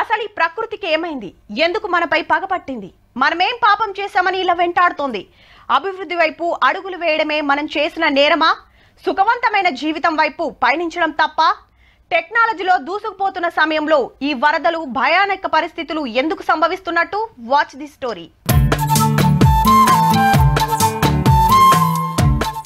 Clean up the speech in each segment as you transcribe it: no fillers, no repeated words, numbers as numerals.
అసలు ఈ ప్రకృతికి ఏమైంది? ఎందుకు మనపై పగపట్టింది? మనమేం పాపం చేశామని ఇలా వెంటాడుతోంది? అభివృద్ధి వైపు అడుగులు వేయడమే మనం చేసిన నేరమా? సుఖవంతమైన జీవితం వైపు పయనించడం తప్ప? టెక్నాలజీలో దూసుకుపోతున్న సమయంలో ఈ వరదలు, భయానక పరిస్థితులు ఎందుకు సంభవిస్తున్నట్టు? Watch the story.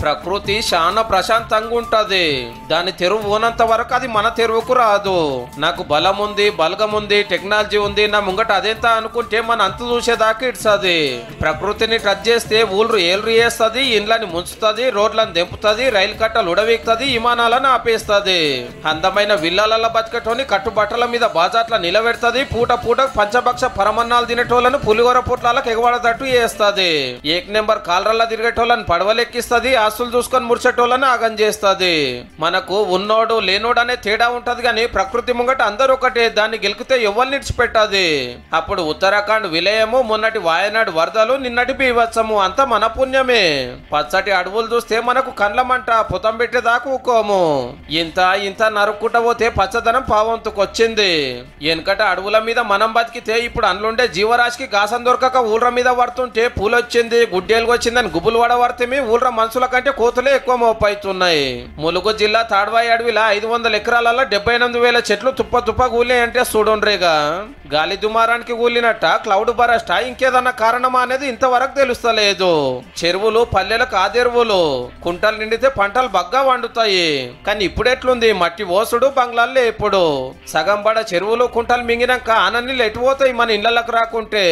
ప్రకృతి చాలా ప్రశాంతంగా ఉంటది. దాని తెరువు ఉన్నంత వరకు అది మన తెరువుకు రాదు. నాకు బలం ఉంది, బలగం ఉంది, టెక్నాలజీ ఉంది, నా ముంగట అదేంత అనుకుంటే మన అంత చూసేదాకా ఇడ్సది. ప్రకృతిని టచ్ చేస్తే ఊళ్ళు ఏళ్ళు వేస్తుంది, ఇండ్లని ముంచుతుంది, రోడ్లను దెంపుతుంది, రైలు కట్టలు ఉడవీక్తుంది, విమానాలను ఆపేస్తుంది. అందమైన విల్లాలలో బతికటోని కట్టుబట్టల మీద బాజాట్ల నిలబెడుతుంది. పూట పూట పంచభక్ష పరమన్నాలు తినేటోళ్లను పులిహోర పొట్లాలకు ఎగబడతట్టు చేస్తుంది. ఏక్ నెంబర్ కాలరల్లా తిరిగేటోళ్ళని పడవలెక్కిస్తుంది. ఆస్తులు చూసుకొని ముడిచేటోళ్ళని ఆగం చేస్తుంది. మనకు ఉన్నోడు లేనోడు అనే తేడా ఉంటది కానీ ప్రకృతి ముంగట అందరూ ఒకటే. దాన్ని గెలికితే ఎవరిని ఇడిచిపెట్టది. అప్పుడు ఉత్తరాఖండ్ విలయము, మొన్నటి వాయనాడు వరదలు, నిన్నటి బీభత్సము అంతా మన పుణ్యమే. పచ్చటి అడవులు చూస్తే మనకు కండ్లమంట, పుతం పెట్టేదాకా ఊకోము. ఇంత ఇంత నరుక్కుంట పోతే పచ్చదనం పావంతుకొచ్చింది. వెనకట అడవుల మీద మనం బతికితే ఇప్పుడు అందులోండే జీవరాశికి గాసం దొరకక ఊళ్ళ మీద పడుతుంటే పూలొచ్చింది, గుడ్డేలుగు వచ్చిందని గుబులు పడవర్తమి ఊళ్ళ మనుషుల కంటే కోతులే ఎక్కువ మోపైతున్నాయి. ములుగు జిల్లా తాడ్వాయి అడవిలా 500 ఎకరాలలో 78,000 చెట్లు తుప్ప తుప్ప కూలి అంటే చూడండిగా. గాలి దుమారానికి కూలినట్ట, క్లౌడ్ బరస్ట, ఇంకేదన్నా కారణమా అనేది ఇంతవరకు తెలుస్తలేదు. చెరువులు పల్లెలకు ఆదెరువులు, కుంటలు నిండితే పంటలు బగ్గా వండుతాయి. కానీ ఇప్పుడెట్లుంది? మట్టి ఓసుడు, బంగ్లాల్లో ఎప్పుడు సగం బడ చెరువులు కుంటలు మింగినాక ఆనన్నీళ్ళు ఎటుపోతాయి మన ఇళ్లకు రాకుంటే?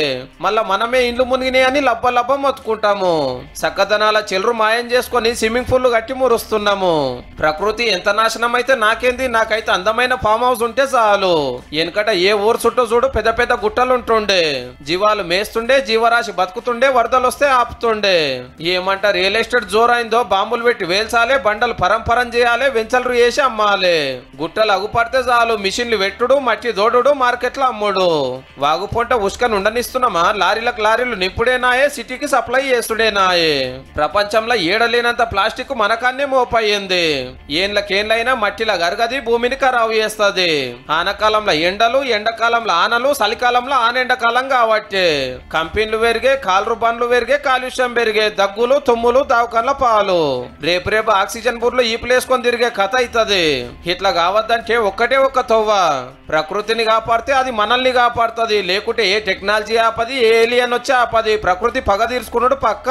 మళ్ళా మనమే ఇండ్లు మునిగినాయి అని లబ్బ లబ్బ మొత్తుకుంటాము. చక్కదనాల చెల్లు మాయం చేసుకొని స్విమ్మింగ్ పూల్ కట్టి మురుస్తున్నాము. ప్రకృతి ఎంత నాశనం అయితే నాకేంది? నాకైతే అందమైన ఫామ్ హౌస్ ఉంటే చాలు. వెనకట ఏ ఊరు చుట్టూ చూడు పెద్ద పెద్ద గుట్టలు ఉంటుండే, జీవాలు మేస్తుండే, జీవరాశి బతుకుతుండే, వరదలు వస్తే ఆపుతుండే. ఏమంట రియల్ ఎస్టేట్ జోరైందో బాంబులు పెట్టి వేల్చాలే, బండలు పరంపరం చేయాలి, వెంచలు వేసి అమ్మాలి. గుట్టలు అగుపడితే చాలు మిషన్లు వెట్టుడు, మట్టి దోడుడు, మార్కెట్లో అమ్ముడు. వాగుపొంట ఉష్కని ఉండనిస్తున్నామా? లారీలకు లారీలు నింపుడేనాయే, సిటీకి సప్లై చేసుడేనాయే. ప్రపంచంలో ఏడలేనంత ప్లాస్టిక్ మనకాన్నే మోపయ్యింది. ఏండ్లకేండ్లైనా మట్టిలా గరగది, భూమిని ఖరాబు చేస్తుంది. ఆనకాలంలో ఎండలు, ఎండాకాలంలో ఆనలు, చలికాలంలో ఆనెండకాలం కాబట్టి కంపెనీలు పెరిగే, కాలురు బండ్లు పెరిగే, కాలుష్యం పెరిగే, దగ్గులు, తుమ్ములు, దావకాన్ల పాలు. రేపు ఆక్సిజన్ బుర్లు ఈపులేసుకొని తిరిగే కథ అవుతుంది. ఇట్లా కావద్దంటే ఒక్కటే ఒక్క తొవ్వ. ప్రకృతిని కాపాడితే అది మనల్ని కాపాడుతుంది. లేకుంటే ఏ టెక్నాలజీ ఆపది, ఏ ఏలియన్ వచ్చి ఆపది. ప్రకృతి పగ తీర్చుకున్నాడు పక్క.